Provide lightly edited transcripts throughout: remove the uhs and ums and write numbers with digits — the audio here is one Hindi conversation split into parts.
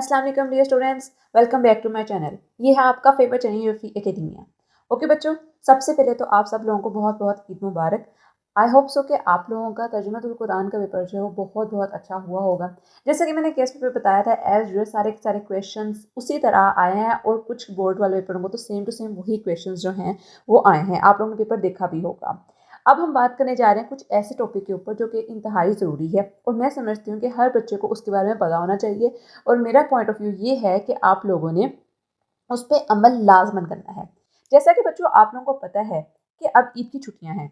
अस्सलाम वालेकुम dear students, welcome back to my channel. ये है आपका फेवरेट चैनल यूफी एकेडमिया। ओके बच्चों, सबसे पहले तो आप सब लोगों को बहुत बहुत ईद मुबारक। आई होप सो कि आप लोगों का तर्जुमातुल कुरान का पेपर जो है वो बहुत बहुत अच्छा हुआ होगा। जैसे कि मैंने केस पेपर बताया था, एज जो सारे के सारे क्वेश्चंस उसी तरह आए हैं और कुछ बोर्ड वाले पेपरों को तो सेम टू सेम वही क्वेश्चंस जो हैं वो आए हैं। आप लोगों ने पेपर देखा भी होगा। अब हम बात करने जा रहे हैं कुछ ऐसे टॉपिक के ऊपर जो कि इंतहाई ज़रूरी है और मैं समझती हूँ कि हर बच्चे को उसके बारे में पता होना चाहिए। और मेरा पॉइंट ऑफ व्यू ये है कि आप लोगों ने उस पर अमल लाजमन करना है। जैसा कि बच्चों आप लोगों को पता है कि अब ईद की छुट्टियां हैं,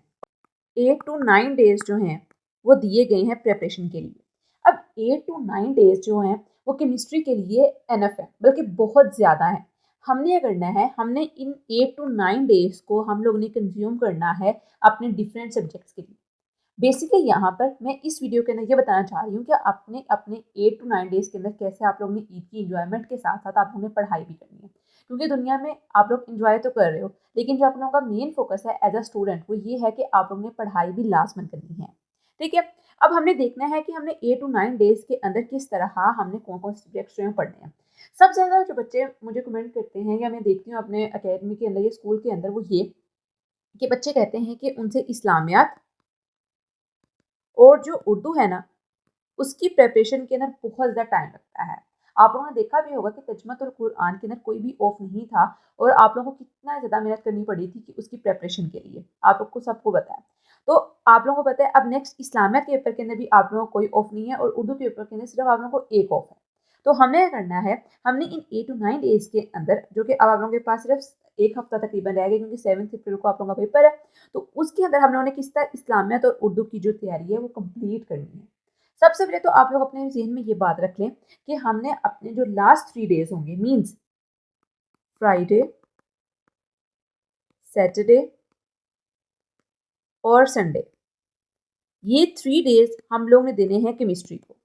8 to 9 डेज जो हैं वो दिए गए हैं प्रिपरेशन के लिए। अब 8 to 9 डेज जो हैं वो केमिस्ट्री के लिए एनफ है, बल्कि बहुत ज़्यादा है। हमने ये करना है, हमने इन 8 to 9 डेज को हम लोग ने कंज्यूम करना है अपने डिफरेंट सब्जेक्ट्स के लिए। बेसिकली यहाँ पर मैं इस वीडियो के अंदर ये बताना चाह रही हूँ कि आपने अपने 8 to 9 डेज के अंदर कैसे आप लोगों ने ईद की इंजॉयमेंट के साथ साथ आप लोगों ने पढ़ाई भी करनी है। क्योंकि दुनिया में आप लोग इंजॉय तो कर रहे हो, लेकिन जो आप लोगों का मेन फोकस है एज अ स्टूडेंट वो ये है कि आप लोगों ने पढ़ाई भी लाजमन करनी है। ठीक है, अब हमने देखना है कि हमने 8 to 9 डेज के अंदर किस तरह हमने कौन कौन से सब्जेक्ट्स जो है पढ़ने हैं। सबसे ज़्यादा जो बच्चे मुझे कमेंट करते हैं या मैं देखती हूँ अपने अकेडमी के अंदर या स्कूल के अंदर, वो ये कि बच्चे कहते हैं कि उनसे इस्लामियात और जो उर्दू है ना उसकी प्रिपरेशन के अंदर बहुत ज़्यादा टाइम लगता है। आप लोगों ने देखा भी होगा कि तर्जुमातुल कुरान के अंदर कोई भी ऑफ नहीं था और आप लोगों को कितना ज़्यादा मेहनत करनी पड़ी थी कि उसकी प्रिपरेशन के लिए। आप लोग को सबको पता है। तो आप लोगों को पता है अब नेक्स्ट इस्लामिया के पेपर के अंदर भी आप लोगों को कोई ऑफ नहीं है और उर्दू के पेपर के अंदर सिर्फ आप लोगों को एक ऑफ है। तो हमें क्या करना है, हमने इन 8 to 9 डेज के अंदर, जो कि अब आप लोगों के पास सिर्फ एक हफ्ता तकरीबन रह गया क्योंकि 7 अप्रैल को आप लोगों का पेपर है, तो उसके अंदर हम लोगों ने किस तरह इस्लामियत और उर्दू की जो तैयारी है वो कंप्लीट करनी है। सबसे पहले तो आप लोग अपने ज़हन में ये बात रख लें कि हमने अपने जो लास्ट 3 डेज होंगे, मींस फ्राइडे, सैटरडे और संडे, ये 3 डेज हम लोग ने देने हैं केमिस्ट्री को।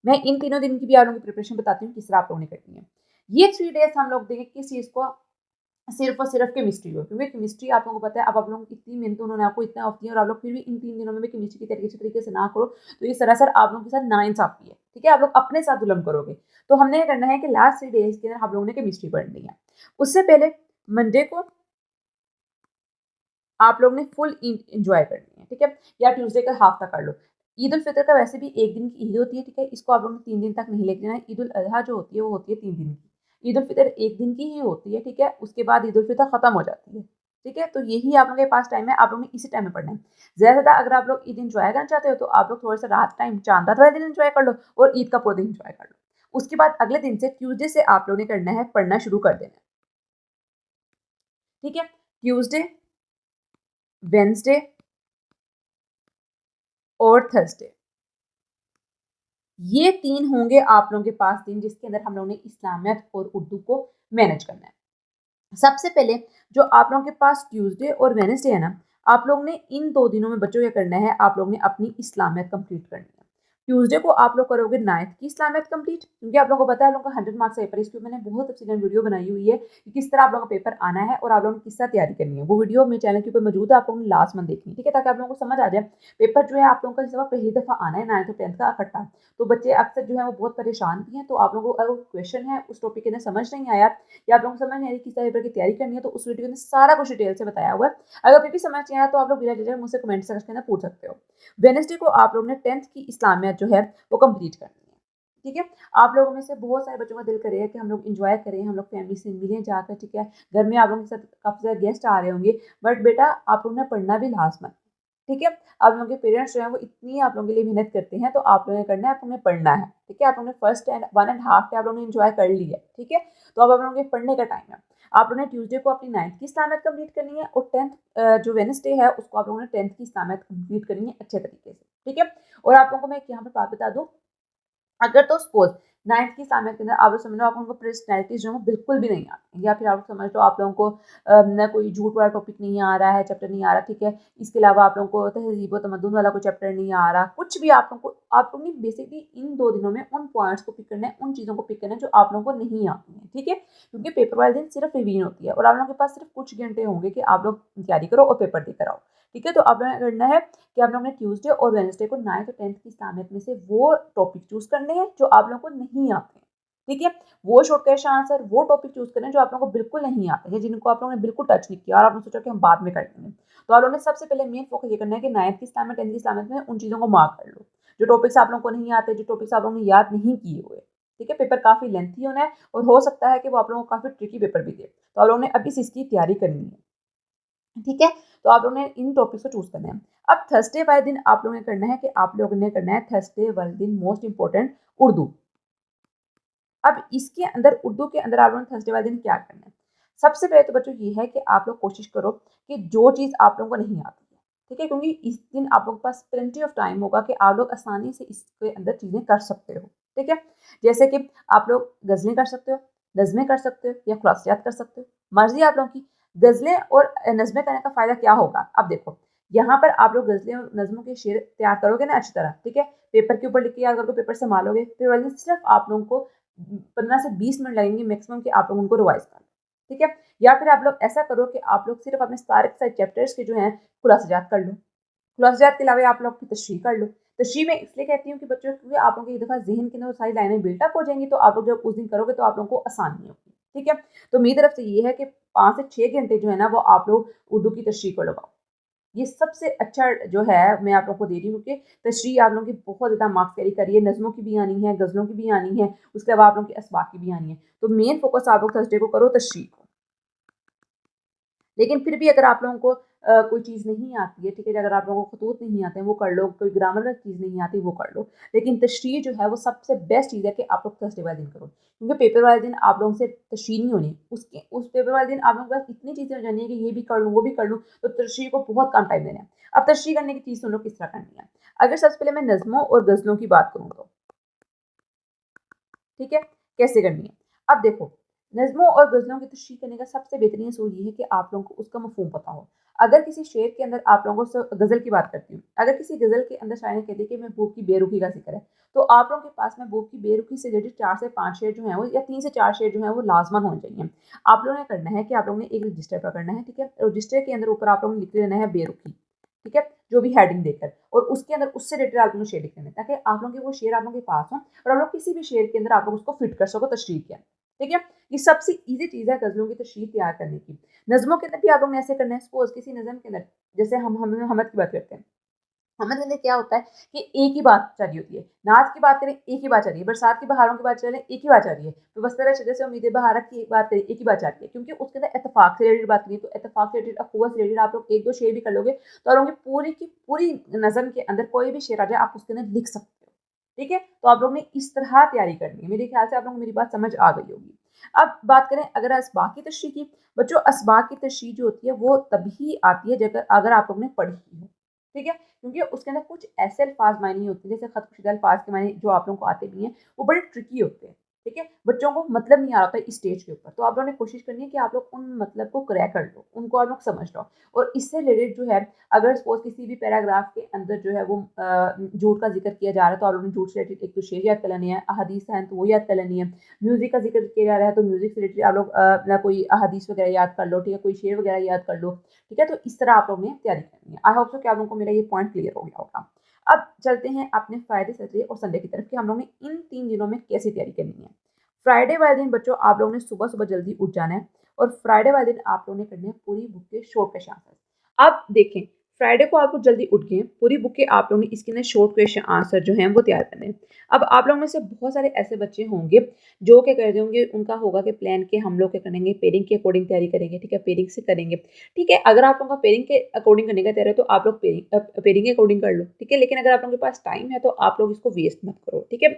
मैं इन तीनों दिन की भी आप लोगों की प्रिपरेशन बताती हूँ किस तरह आप लोगों ने करनी है। ये 3 डेज हम लोग देंगे किस चीज़ को, सिर्फ और सिर्फ केमिस्ट्री को। क्योंकि केमिस्ट्री आप लोगों को पता है, अब आप लोगों को इतनी मेहनत उन्होंने आपको इतना ऑफ दिया और आप लोग फिर भी इन 3 दिनों में भी केमिस्ट्री की तरीके से ना करो तो ये सरासर आप लोगों के साथ नाइंसाफी है। ठीक है, आप लोग अपने साथ जुल्म करोगे। तो हमने ये करना है कि लास्ट 3 डेज के अंदर हम लोगों ने केमिस्ट्री पढ़नी है। उससे पहले मंडे को आप लोग ने फुल इंजॉय करनी है। ठीक है, या ट्यूसडे का हाफ तक कर लो। ईद उल फितर का वैसे भी एक दिन की ईद होती है। ठीक है, इसको आप लोग ने 3 दिन तक नहीं लेके जाना है। ईद उल अजहा जो होती है वो होती है 3 दिन की। ईद उल फितर एक दिन की ही होती है। ठीक है, उसके बाद ईद उल फितर खत्म हो जाती है। ठीक है, तो यही आप लोगों के पास टाइम है, आप लोगों ने इसी टाइम में पढ़ना है। ज़्यादा अगर आप लोग ईद इंजॉय करना चाहते हो तो आप लोग थोड़ा सा रात टाइम चांद रात वाले दिन इंजॉय कर लो और ईद का पूरा दिन इंजॉय कर लो। उसके बाद अगले दिन से ट्यूसडे से आप लोगों ने करना है, पढ़ना शुरू कर देना है। ठीक है, ट्यूसडे, वेंसडे और थर्सडे, ये 3 होंगे आप लोगों के पास दिन जिसके अंदर हम लोगों ने इस्लामियत और उर्दू को मैनेज करना है। सबसे पहले जो आप लोगों के पास ट्यूसडे और वेडनेसडे है ना, आप लोग ने इन 2 दिनों में बच्चों क्या करना है, आप लोग ने अपनी इस्लामियत कंप्लीट करनी है। ट्यूसडे को आप लोग करोगे 9th की इस्लामियत कंप्लीट, क्योंकि आप लोगों को पता है आप लोगों का 100 मार्क्स का पेपर है। इसके ऊपर मैंने बहुत अच्छी वीडियो बनाई हुई है कि किस तरह आप लोगों का पेपर आना है और आप लोगों ने किस तरह तैयारी करनी है। वो वीडियो मेरे चैनल के ऊपर मौजूद है, आप लोगों ने लास्ट मंथ देखनी है। ठीक है, ताकि आप लोगों को समझ आ जाए। पेपर जो है आप लोगों का इस दफ़ा पहली दफ़ा आना है 9th और 10th का इकट्ठा, तो बच्चे अक्सर जो है वो बहुत परेशान भी हैं। तो आप लोगों को अगर क्वेश्चन है उस टॉपिक के अंदर समझ नहीं आया या आप लोगों को समझ नहीं आ रही किस तरह पेपर की तैयारी करनी है, तो उस वीडियो में सारा कुछ डिटेल से बताया हुआ है। अगर फिर भी समझ नहीं आया तो आप लोग बिना झिझक मुझसे कमेंट सेक्शन के अंदर पूछ सकते हो। वेडनेसडे को आप लोग ने 10th की इस्लामियत जो है वो कंप्लीट करनी है। ठीक है, आप लोगों में से बहुत सारे बच्चों का दिल करेगा कि हम लोग इंजॉय करें, हम लोग फैमिली से मिलें जाकर। ठीक है, घर में आप लोगों के साथ काफ़ी ज़्यादा गेस्ट आ रहे होंगे, बट बेटा आप लोगों ने पढ़ना भी लाजमन। ठीक है, आप लोगों के पेरेंट्स जो हैं वो इतनी आप लोगों के लिए मेहनत करते हैं, तो आप लोगों ने करना है, आप लोगों ने पढ़ना है। ठीक है, आप लोगों ने फर्स्ट एंड 1.5 डे आप लोगों ने इंजॉय कर लिया है। ठीक है, तो अब आप लोगों के पढ़ने का टाइम है। आप लोगों ने ट्यूसडे को अपनी 9th की इस्लामियत कंप्लीट करनी है और 10th जो वेडनेसडे है उसको आप लोगों ने 10th की इस्लामियत कंप्लीट करनी है अच्छे तरीके से। ठीक है, और आप लोगों को मैं एक यहाँ पर बात बता दूँ, अगर तो सपोज 9th की इस्लामियत के अंदर आप लोग समझ लो आप लोगों को पर्सनैलिटीज जो है बिल्कुल भी नहीं आती, या फिर आप लोग समझ लो आप लोगों को न कोई झूठ वाला टॉपिक नहीं आ रहा है, चैप्टर नहीं आ रहा। ठीक है, इसके अलावा आप लोगों को तहजीब व तमद्दुन वाला कोई चैप्टर नहीं आ रहा, कुछ भी आप लोगों को, आप लोगों ने बेसिकली इन 2 दिनों में उन पॉइंट्स को पिक करना है, उन चीज़ों को पिक करना है जो आप लोगों को नहीं आती हैं। ठीक है, क्योंकि पेपर वाले दिन सिर्फ रिवीजन होती है और आप लोगों के पास सिर्फ कुछ घंटे होंगे कि आप लोग तैयारी करो और पेपर देकर आओ। ठीक है, तो आप लोगों ने करना है कि आप लोगों ने ट्यूसडे और वेडनेसडे को 9th और 10th की इस्लामियत में से वो टॉपिक चूज करने हैं जो आप लोगों को नहीं आते हैं। ठीक है, वो शॉर्ट क्वेश्चन आंसर, वो टॉपिक चूज करने जो आप लोगों को बिल्कुल नहीं आते हैं, जिनको आप लोगों ने बिल्कुल टच नहीं किया और आपने सोचा कि हम बाद में कर लेंगे। तो आप लोगों ने सबसे पहले मेन फोकस ये करना है कि 9th की इस्लामियत, 10th की इस्लामियत में उन चीज़ों को मार्क कर लो जो टॉपिक्स आप लोगों को नहीं आते, जो टॉपिक्स आप लोगों ने याद नहीं किए हुए। ठीक है, पेपर काफ़ी लेंथी होना है और हो सकता है कि वो आप लोगों को काफ़ी ट्रिकी पेपर भी दे, तो आप लोगों ने अभी से इसकी तैयारी करनी है। ठीक है, तो आप लोगों ने इन टॉपिक्स को चूज करना है। अब थर्सडे वाले दिन आप लोगों ने करना है कि आप लोगों ने करना है थर्सडे वाले दिन मोस्ट इंपॉर्टेंट उर्दू। अब इसके अंदर उर्दू के अंदर आप लोगों ने थर्सडे वाले दिन क्या करना है? सबसे पहले तो बच्चों ये है कि आप लोग कोशिश करो कि जो चीज़ आप लोगों को नहीं आती है, ठीक है, क्योंकि इस दिन आप लोगों के पास प्लेंटी ऑफ टाइम होगा कि आप लोग आसानी से इसके अंदर चीज़ें कर सकते हो। ठीक है, जैसे कि आप लोग गज़लें कर सकते हो, नज़में कर सकते हो या खुलासियात कर सकते हो, मर्जी आप लोगों की। गज़लें और नज़में करने का फ़ायदा क्या होगा? अब देखो, यहाँ पर आप लोग गज़लें और नज़मों के शेर तैयार करोगे ना अच्छी तरह, ठीक है, पेपर के ऊपर लिख के याद करोगे, पेपर से मारोगे, फिर वाले दिन सिर्फ आप लोगों को 15 से 20 मिनट लगेंगे मैक्सिमम कि आप लोग उनको रिवाइज कर लो। ठीक है, या फिर आप लोग ऐसा करो कि आप लोग सिर्फ अपने सारे के सारे चैप्टर्स के जो हैं खुलासाजात कर लो। खुलासाजात के अलावा आप लोग की तशरीह कर लो। तशरीह मैं इसलिए कहती हूँ कि बच्चों, क्योंकि आप लोगों की एक दफ़ा ज़हन के अंदर वो सारी लाइनें बिल्टअप हो जाएंगी, तो आप लोग जब उस दिन करोगे तो आप लोगों को आसानी होगी। ठीक है, तो मेरी तरफ से ये है कि 5 से 6 घंटे जो है ना वो आप लोग उर्दू की तशरीह को लगाओ। ये सबसे अच्छा जो है मैं आप लोगों को दे रही हूँ, क्योंकि तशरीह आप लोगों की बहुत ज़्यादा मार्क्स कैरी करी है, नज़मों की भी आनी है, गज़लों की भी आनी है, उसके अलावा आप लोगों की असबाक की भी आनी है। तो मेन फोकस आप लोग थर्सडे को करो तशरीह को। लेकिन फिर भी अगर आप लोगों को कोई चीज़ नहीं आती है, ठीक है, अगर आप लोगों को खतूत नहीं आते हैं वो कर लो, कोई ग्रामर का चीज़ नहीं आती वो कर लो, लेकिन तशरीह जो है वो सबसे बेस्ट चीज़ है कि आप लोग थर्सडे वाले दिन करो, क्योंकि पेपर वाले दिन आप लोगों से तशरीह नहीं होनी, उसके उस पेपर वाले दिन आप लोगों के पास इतनी चीज़ें हो जानी है कि ये भी कर लूँ वो भी कर लूँ, तो तशरीह को बहुत कम टाइम देना है। अब तशरीह करने की चीज़ सुन लो किस तरह करनी है। अगर सबसे पहले मैं नज़मों और गज़लों की बात करूँ तो, ठीक है, कैसे करनी है? अब देखो, नज़्मों और गज़लों की तशरीह करने का सबसे बेहतरीन असूल ये है कि आप लोगों को उसका मफ़हूम पता हो। अगर किसी शेर के अंदर आप लोगों से गज़ल की बात करती हूँ, अगर किसी गज़ल के अंदर शायर ने कह दिया कि महबूब की बेरुखी का ज़िक्र है, तो आप लोगों के पास महबूब की बेरुखी से रिलेटेड 4 से 5 शेर जो हैं वो, या 3 से 4 शेर जो हैं वो लाज़मन होने चाहिए। आप लोगों ने करना है कि आप लोगों ने एक रजिस्टर पकड़ना है, ठीक है? रजिस्टर के अंदर ऊपर आप लोगों ने लिख लेना है बेरुखी, ठीक है? जो भी हेडिंग देकर, और उसके अंदर उससे रिलेटेड आप लोगों ने शेर लिख लेने हैं, ताकि आप लोगों के वो शेर आप लोगों के पास हों और आप लोग किसी भी शेर के अंदर आप लोग उसको फिट कर सको तशरीह के अंदर। ठीक है, ये सबसे ईजी चीज़ है गज़लों की तशरीह तैयार करने की। नज़्मों के अंदर भी आप लोग ने ऐसे करना है, सपोज़ किसी नज़म के अंदर, जैसे हम हमद की बात करते हैं। हमद के अंदर क्या होता है कि एक ही बात चल रही होती है। नात की बात करें, एक ही बात चल रही है। बरसात की बहारों की बात चलें, एक ही बात चल रही है। तो बस्तरा शजर से उम्मीदें बहारत की एक बात करें, एक ही बात चल रही है। क्योंकि उसके अंदर इत्तेफ़ाक से रिलेटेड बात करिए, तो इत्तेफ़ाक से रिलेटेड, अख़ुवत से रिलेटेड आप लोग 1-2 शेर भी कर लोगे, तो आप लोगों की पूरी की पूरी नज़म के अंदर कोई भी शेर आ जाए, आप उसके अंदर लिख सकते हो। ठीक है? तो आप लोगों ने इस तरह तैयारी करनी है। मेरे ख़्याल से आप लोगों को मेरी बात समझ आ गई होगी। अब बात करें अगर असबाक की तशरीह की, बच्चों असबाक की तशरीह जो होती है वो तभी आती है जगर अगर आप लोगों ने पढ़ी हो। ठीक है? क्योंकि उसके अंदर कुछ ऐसे अल्फाज मायने होते हैं, जैसे खत-खुशीदा अल्फाज के मायने जो आप लोगों को आते भी हैं, वो बड़े ट्रिकी होते हैं। ठीक है? बच्चों को मतलब नहीं आ रहा होता इस स्टेज के ऊपर, तो आप लोगों ने कोशिश करनी है कि आप लोग उन मतलब को क्रैक कर लो, उनको आप लोग समझ लो। और इससे रिलेटेड जो है, अगर सपोज़ किसी भी पैराग्राफ के अंदर जो है वो झूठ का ज़िक्र किया जा रहा है, तो आप लोगों ने झूठ से रिलेटेड एक तो शेर याद कर लेनी है, अहादीस हैं तो वो याद कर लेनी है। म्यूज़िक का ज़िक्र किया जा रहा है, तो म्यूज़िक से रिलेटेड आप लोग अपना कोई अहादीस वगैरह याद कर लो, ठीक है? कोई शेर वगैरह याद कर लो, ठीक है? तो इस तरह आप लोगों ने तैयारी करनी है। आई होप सो कि आप लोगों को मेरा ये पॉइंट क्लियर हो गया होगा। अब चलते हैं अपने फ्राइडे, सैटरडे और संडे की तरफ कि हम लोगों ने इन 3 दिनों में कैसे तैयारी करनी है। फ्राइडे वाले दिन बच्चों आप लोगों ने सुबह-सुबह जल्दी उठ जाना है और फ्राइडे वाले दिन आप लोगों ने करने हैं पूरी बुक के शॉर्ट क्वेश्चन आंसर। अब देखें, फ्राइडे को आप लोग जल्दी उठ गए, पूरी बुक के आप लोगों ने इसके अंदर शॉर्ट क्वेश्चन आंसर जो हैं वो तैयार करने हैं। अब आप लोगों में से बहुत सारे ऐसे बच्चे होंगे जो क्या कर रहे होंगे, उनका होगा कि प्लान के हम लोग क्या करेंगे, पेयरिंग के अकॉर्डिंग तैयारी करेंगे, ठीक है? पेयरिंग से करेंगे, ठीक है? अगर आप लोगों का पेयरिंग के अकॉर्डिंग करने का तैयारी है तो आप लोग पेयरिंग के अकॉर्डिंग कर लो, ठीक है? लेकिन अगर आप लोगों के पास टाइम है तो आप लोग इसको वेस्ट मत करो, ठीक है?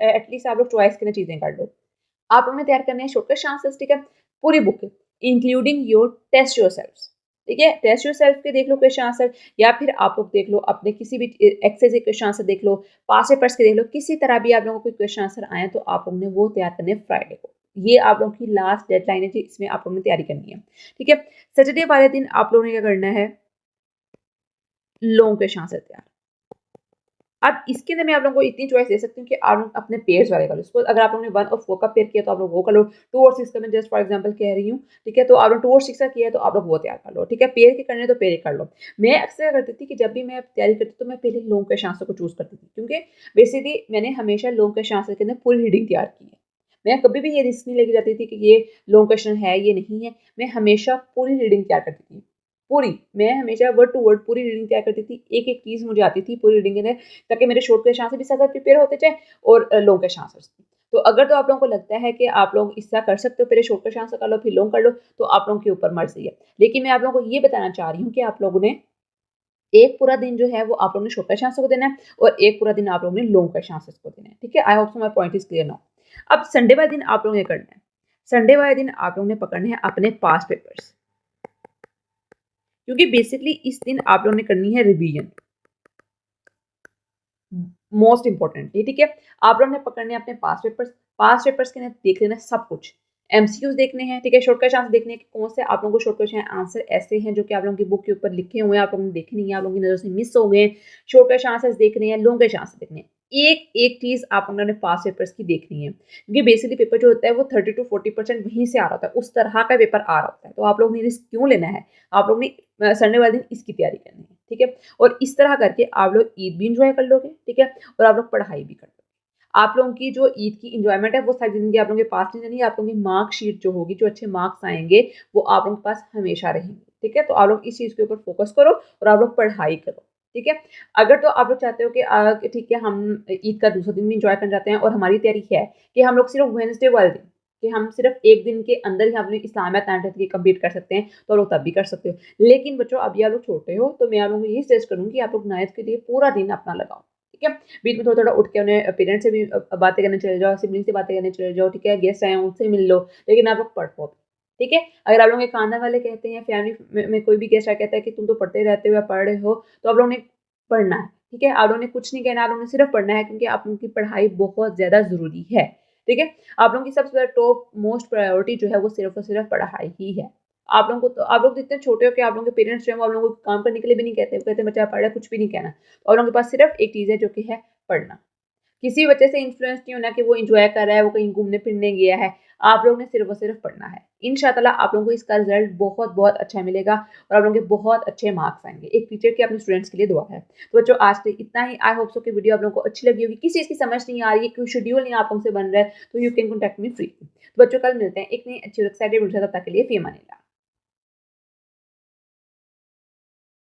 एटलीस्ट आप लोग चॉइस के लिए चीज़ें कर लो। आप लोगों ने तैयार करने हैं शॉर्टकट आंसर्स, ठीक है? पूरी book including your test yourselves, ठीक है? टेस्ट योरसेल्फ के देख लो क्वेश्चन आंसर, या फिर आप लोग देख लो अपने किसी भी एक्सरसाइज के क्वेश्चन आंसर देख लो, पास्ट पेपर्स के देख लो, किसी तरह भी आप लोगों को कोई क्वेश्चन आंसर आए तो आप लोगों ने वो तैयार करने हैं फ्राइडे को। ये आप लोगों की लास्ट डेडलाइन है जी, इसमें आप लोगों ने तैयारी करनी है, ठीक है? सैटरडे वाले दिन आप लोगों ने क्या करना है, लॉन्ग क्वेश्चन आंसर तैयार। अब इसके अंदर मैं आप लोगों को इतनी चॉइस दे सकती हूँ कि आप लोग अपने पेयर्स वाले कर लो। सपोज़ अगर आप लोगों ने 1 और 4 का पेयर किया तो आप लोग वो कर लो। 2 और 6 का मैं जस्ट फॉर एग्ज़ाम्पल कह रही हूँ, ठीक है? तो आप लोग 2 और 6 का किया है तो आप लोग वो तैयार कर लो, ठीक है? पेयर के करने हैं तो पेयर कर लो। मैं अक्सर क्या करती थी कि जब भी मैं तैयारी करती तो मैं पहले लॉन्ग क्वेश्चन आंसर को चूज़ करती थी, क्योंकि बेसिकली मैंने हमेशा लॉन्ग क्वेश्चन आंसर के अंदर पूरी रीडिंग तैयार की है। मैं कभी भी ये रिस्क नहीं लेके जाती थी कि ये लॉन्ग क्वेश्चन है, ये नहीं है। मैं हमेशा पूरी रीडिंग तैयार करती थी, पूरी। मैं हमेशा वर्ड टू वर्ड पूरी रीडिंग तैयार करती थी। एक-एक चीज़ मुझे आती थी पूरी रीडिंग के अंदर, ताकि मेरे शॉर्ट क्वेश्चन आंसर भी साथ-साथ प्रिपेयर होते जाएँ और लॉन्ग क्वेश्चन आंसर्स भी। तो अगर तो आप लोगों को लगता है कि आप लोग इस तरह कर सकते हो, पहले शॉर्ट क्वेश्चन आंसर कर लो, फिर लॉन्ग कर लो, तो आप लोगों के ऊपर मर्ज़ी है। लेकिन मैं आप लोगों को ये बताना चाह रही हूँ कि आप लोगों ने एक पूरा दिन जो है वो आप लोगों ने शॉर्ट क्वेश्चन आंसर को देना है और एक पूरा दिन आप लोगों ने लॉन्ग क्वेश्चन आंसर्स को देना है, ठीक है? I hope so my point is clear now. अब संडे वाले दिन आप लोगों ने करना है, संडे वाले दिन आप लोगों ने पकड़ने हैं अपने पास्ट पेपर्स, क्योंकि बेसिकली इस दिन आप लोगों ने करनी है रिवीजन, मोस्ट इम्पोर्टेंटली, ठीक है? आप लोगों ने पकड़ने हैं अपने पास्ट पेपर्स के अंदर देख लेना है सब कुछ। एमसीक्यूज़ देखने हैं, ठीक है? शॉर्ट क्वेश्चन आंसर देखने हैं कि कौन से आप लोगों को शॉर्ट क्वेश्चन आंसर ऐसे हैं जो कि आप लोगों की बुक के ऊपर लिखे हुए हैं, आप लोगों ने देखे नहीं है, आप लोगों की नज़र से मिस हो गए हैं। शॉर्ट क्वेश्चन आंसर्स देखने हैं, लॉन्ग क्वेश्चन आंसर देखने हैं। एक-एक चीज़ आप लोगों ने पास्ट पेपर्स की देखनी है, क्योंकि बेसिकली पेपर जो होता है वो 30 टू 40% वहीं से आ रहा होता है, उस तरह का पेपर आ रहा होता है। तो आप लोगों ने रिस्क क्यों लेना है? आप लोगों ने संडे वाले दिन इसकी तैयारी करनी है, ठीक है? और इस तरह करके आप लोग ईद भी एन्जॉय कर लोगे, ठीक है? और आप लोग पढ़ाई भी कर लोगे। आप लोगों की जो ईद की एन्जॉयमेंट है वो सारी ज़िंदगी आप लोगों के पास नहीं रहनी है, आप लोगों की मार्कशीट जो होगी, जो अच्छे मार्क्स आएँगे, वो आप लोगों के पास हमेशा रहेंगे, ठीक है? तो आप लोग इस चीज़ के ऊपर फ़ोकस करो और आप लोग पढ़ाई करो, ठीक है? अगर तो आप लोग चाहते हो कि कि ठीक है, हम ईद का दूसरा दिन भी एन्जॉय करना चाहते हैं और हमारी तैयारी है कि हम लोग सिर्फ़ वेडनेसडे वाले दिन, कि हम सिर्फ़ 1 दिन के अंदर ही अपनी इस्लामिया 9th की कंप्लीट कर सकते हैं, तो आप लोग तब भी कर सकते हो। लेकिन बच्चों, अभी आप लोग छोटे हो, तो मैं आप लोगों को ये सजेस्ट करूँगी कि आप लोग 9th के लिए पूरा दिन अपना लगाओ, ठीक है? बीच में थोड़ा-थोड़ा उठ के उन्हें पेरेंट्स से भी बातें करने चले जाओ, सिबलिंग से बातें करने चले जाओ, ठीक है? गेस्ट आए हैं, उनसे मिल लो, लेकिन आप लोग पढ़ो, ठीक है? अगर आप लोगों के खानदान वाले कहते हैं, फैमिली में कोई भी गेस्ट आके कहता है कि तुम तो पढ़ते रहते हो या पढ़ रहे हो, तो आप लोगों ने पढ़ना है, ठीक है? आप लोगों ने कुछ नहीं कहना, आप लोगों ने सिर्फ़ पढ़ना है, क्योंकि आप लोगों की पढ़ाई बहुत ज़्यादा ज़रूरी है, ठीक है? आप लोगों की सबसे ज़्यादा टॉप मोस्ट प्रायोरिटी जो है वो सिर्फ़ और सिर्फ़ पढ़ाई ही है। आप लोग तो इतने छोटे हो कि आप लोगों के पेरेंट्स जो हैं वो आप लोगों को काम करने के लिए भी नहीं कहते, वो कहते हैं बच्चा पढ़ रहा है, कुछ भी नहीं कहना। तो आप लोगों के पास सिर्फ़ एक चीज़ है जो कि है पढ़ना। किसी वजह से इन्फ्लुएंस नहीं होना कि वो एन्जॉय कर रहा है, वो कहीं घूमने-फिरने गया है। आप लोगों ने सिर्फ़ और सिर्फ़ पढ़ना है। इंशाअल्लाह आप लोगों को इसका रिज़ल्ट बहुत-बहुत अच्छा मिलेगा और आप लोगों के बहुत अच्छे मार्क्स आएँगे। एक टीचर की अपने स्टूडेंट्स के लिए दुआ है। तो बच्चों, आज के लिए इतना ही। आई होप सो कि वीडियो आप लोगों को अच्छी लगी होगी। किसी चीज़ की समझ नहीं आ रही है, कोई शेड्यूल नहीं आप लोगों से बन रहा है, तो you can contact me free. तो बच्चों, कल मिलते हैं एक नई अच्छी और एक्साइटेड वीडियो के साथ। तब तक के लिए फ़ी अमान अल्लाह।